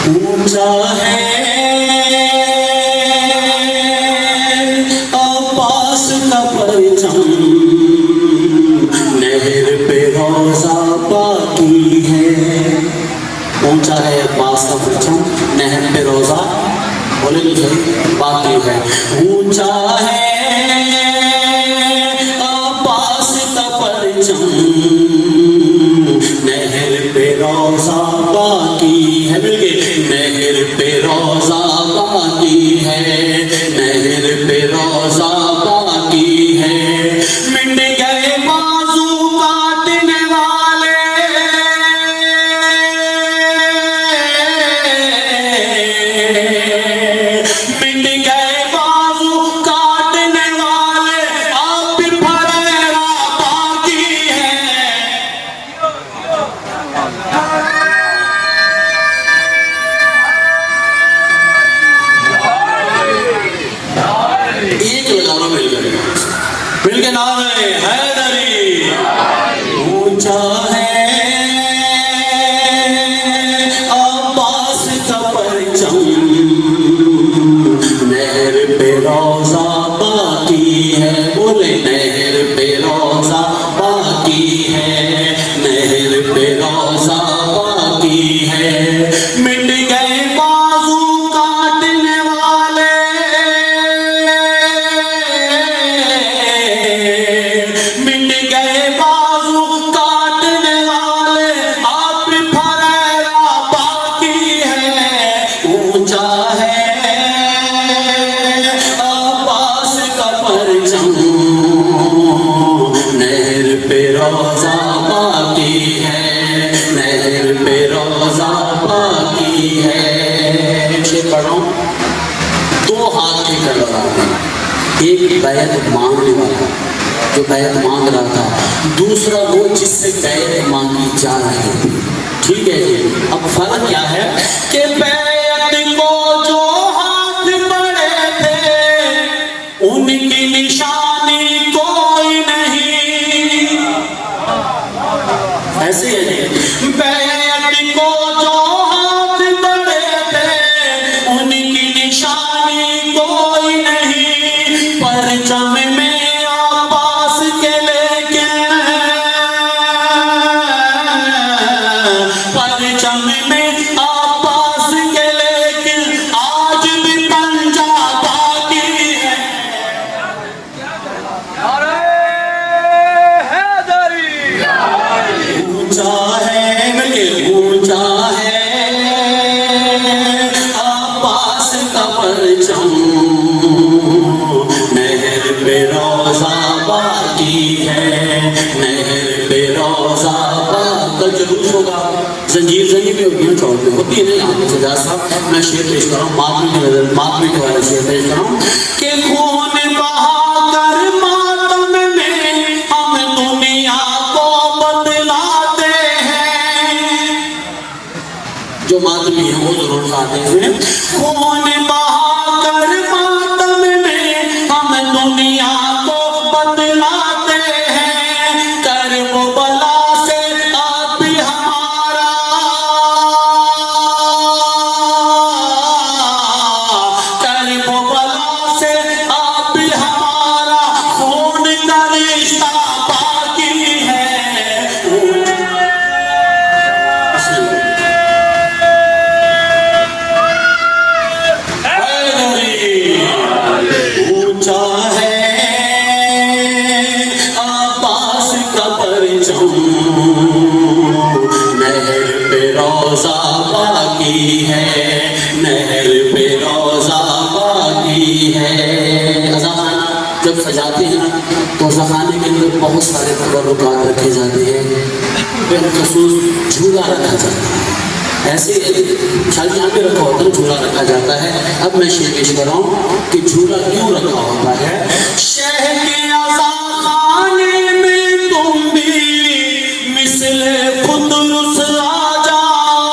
اونچا ہے عباس کا پرچم، نہر پہ روزہ باقی ہے. اونچا ہے عباس کا پرچم، نہر پہ روزہ بولے تو صحیح باقی ہے. اونچا ہے عباس کا پرچم، نہر پہ روزہ باقی ہے. مل کے نہر پہ روزہ باقی ہے، نہر پہ روزہ باقی ہے. مٹ گئے بازو کاٹنے والے، مٹ گئے بازو کاٹنے والے، اب بھی پھریرا باقی ہے. ایک لگا لو مل کے نعرہ حیدری. اونچا ہے عباس کا پرچم، نہر پہ روزہ باقی ہے. بولے نہر پہ روزہ باقی ہے، نہر پہ روزہ باقی ہے. مٹ گئے بازو کاٹنے والے، مٹ گئے بازو کاٹنے والے، اب بھی پھریرا باقی ہے. اونچا ہے عباس کا پرچم، نہر پہ روزہ باقی ہے، نہر پہ روزہ باقی ہے. شعر پڑھ رہا ہوں. دو ہاتھ لے کر لگا ہیں، ایک بیعت مانگنے والا جو بیعت مانگ رہا تھا، دوسرا وہ جس سے بیعت مانگی جا رہی تھی. ٹھیک ہے جی. اب فرق کیا ہے کہ بیعت کو جو ہاتھ بڑے تھے ان کی نشانی کوئی نہیں. ایسے ہے جی. بیعت کو جو ہاتھ بڑے تھے ان کی نشانی کوئی نہیں. پرچم میں عباس کے لیکن، پرچم میں عباس کے لیکن آج بھی پنجہ باقی ہے. اونچا ہے مل کے، اونچا ہے عباس کا پرچم، نہر پہ روزہ باقی ہے، نہر پہ روزہ باقی. جلوس ہوگا، زنجیر پہ ہوتی ہے نہیں. آپ سجاد صاحب میں شعر پیش کر رہا ہوں، ماتمی کے والے شعر پیش کر رہا ہوں کہ خون بہا کر ماتم میں ہم دنیا کو بدلاتے ہیں. جو ماتمی ہیں وہ ضرور ساتھ ہیں. خون بہا کر ماتم میں ہم دنیا کو بدلاتے ہیں. کرب و بلا سے اب بھی ہمارا، کرب و بلا سے اب بھی ہمارا خون کا رشتہ باقی ہے. اونچا ہے عباس کا پرچم، نہر پہ روزہ باقی ہے، نہر پہ روزہ باقی ہے. رضا خانہ جب سجاتے ہیں تو رضا خانے کے اندر بہت سارے تبرکات رکھے جاتے ہیں. بالخصوص جھولا رکھا جاتا ہے. ایسے شاید یہاں پہ رکھا ہوتا ہے، جھولا رکھا جاتا ہے. اب میں شعر پیش کر رہا ہوں کہ جھولا کیوں رکھا ہوتا ہے. شہر کے عزا خانے میں تم بھی مثل خدرس آ جاؤ.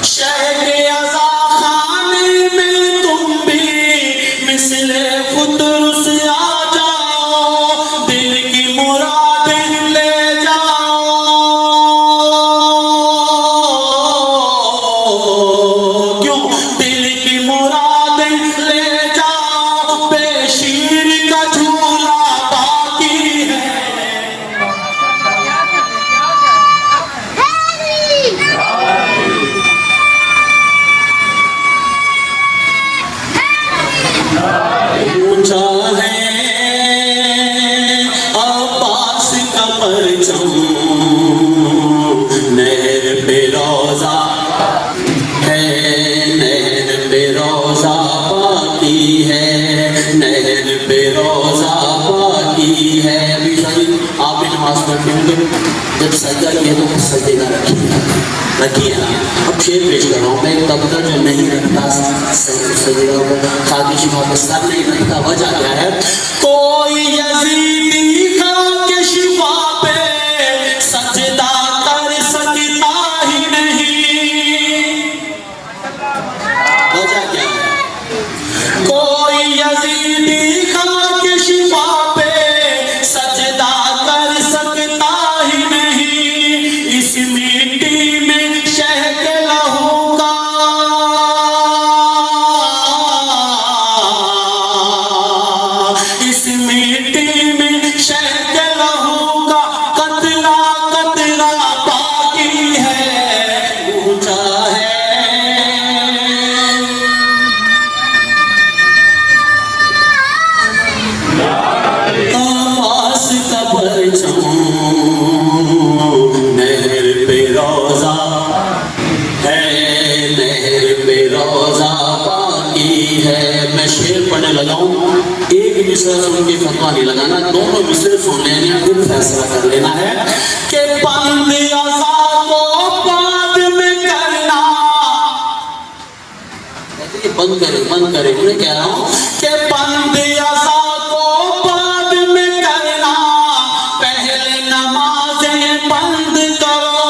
شہر کے عزا خانے میں تم بھی مثل خدرس آ جاؤ. دل کی مراد لے جاؤ. لگتی ہے تو سجدے کا رکھیے نا. اب شیر پیش کر رہا ہوں. میں ایک طبقہ جو نہیں رکھتا سجدے کا خاکی شفا پہ سر نہیں رکھتا. وجہ کیا ہے؟ کوئی یزیدی خاک شفا پہ سجدہ کر سکتا ہی نہیں. وجہ کیا ہے؟ کوئی یزیدی خاک شفا پہ سجدہ کر سکتا ہی نہیں. اس مٹی میں شہد لہو کا اس مٹی میں شہد لہو کا قطرہ قطرہ باقی ہے. اونچا ہے آواز کا پرچم نہر پہ روزہ ہے نہر پہ روزہ باقی ہے. میں شعر پڑھنے لگا ہوں. ایک مصرع سن کے فتویٰ نہیں لگانا. دونوں مصرع سن لینے ہیں پھر فیصلہ کر لینا ہے کہ بند ازا کو بعد میں کرنا. بند کرے انہیں کہہ رہا ہوں کہ بند ازا کو بعد میں کرنا. پہلے نمازیں بند کرو.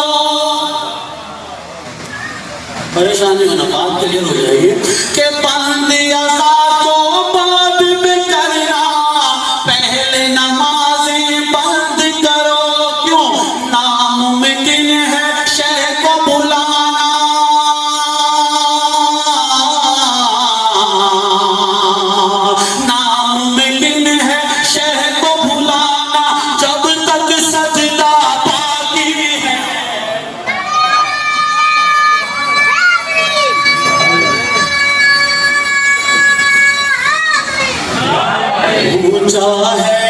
پریشان نہیں ہونا, بات کلیئر ہو جائے گی کہ بند ازا کو بعد میں کرنا. پہلے نمازیں بند کرو. کیوں؟ ناممکن ہے شہ کو بلانا. ناممکن ہے شہ کو بلانا جب تک سجدہ باقی ہے. اونچا ہے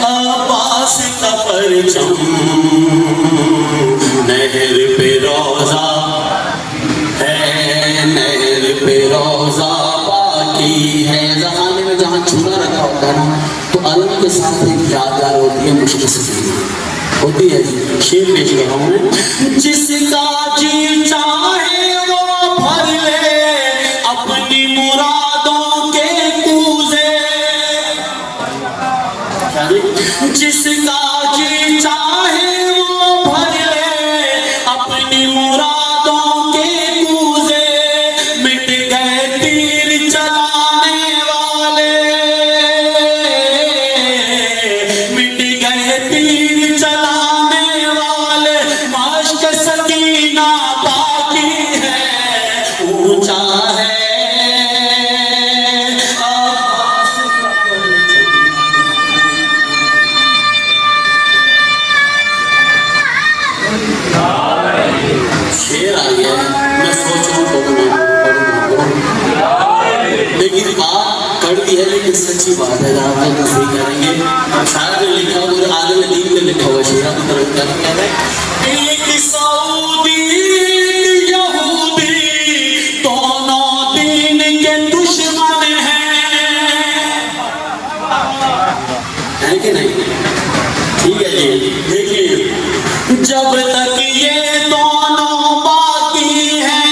عباس کا پرچم نہر پہ روزہ ہے نہر پہ روزہ باقی ہے. زمانے میں جہاں چولہا رکھا ہوتا ہے نا تو علم کے ساتھ ایک یادگار ہوتی ہے, مشکل سے ہوتی ہے. شیر پیش کر رہا ہوں میں. جس کا جی چاہے وہ بھر لے اپنی مرادوں کے کوزے. جس کا جی چاہے وہ بھر لے اپنی مرادوں کے کوزے. مٹ گئے تیر چلانے والے مٹ گئے تیر چلانے والے. مشق سکینہ باقی ہے. اونچا ہے عباس کا پرچم. شیر آ گیا. میں سوچ رہا ہوں پڑھوں لیکن بات کڑوی ہے لیکن سچی بات ہے. آپ لوگ صحیح کریں گے. شاعر نے لکھا اور آگے میں دین میں لکھا ہوا شیرہ کی طرف کیا کہہ رہے ہیں. ایک سعودی ایک یہودی دونوں دین کے دشمن ہیں کہ نہیں؟ ٹھیک ہے جی. دیکھیے جب تک یہ دونوں باقی ہیں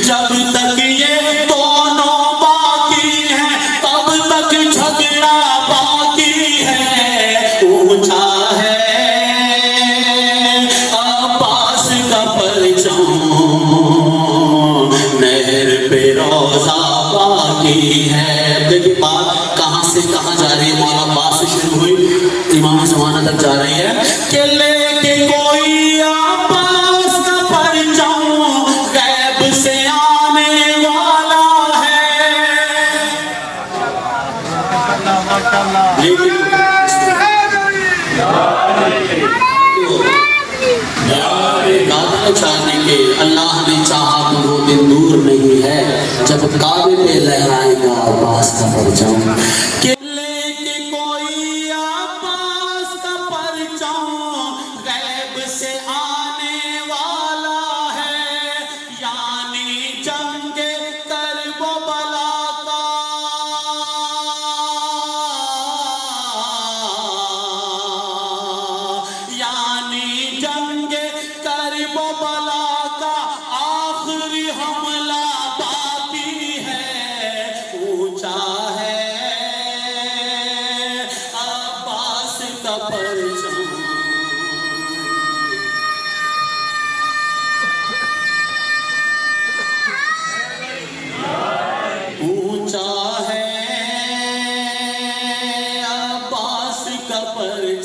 جب تک یہ دونوں باقی ہیں تب تک جھگڑا باقی ہے. اونچا ہے عباس کا پرچم نہر پہ روزہ باقی ہے. دیکھیے بات کہاں سے کہاں جا رہی ہے. مولا عباس سے شروع ہوئی امام زمانہ تک جا رہی ہے کہ لے کے کوئی عباس کا پرچم غیب سے آنے والا ہے. لیکن چاہنے کے اللہ نے چاہا تو وہ دن دور نہیں ہے جب کعبے پہ لہرائے گا عباس کا پرچم. کہ لے کے کوئی عباس کا پرچم غیب سے آنے والا ہے. یعنی جنگ کرب و بلا کا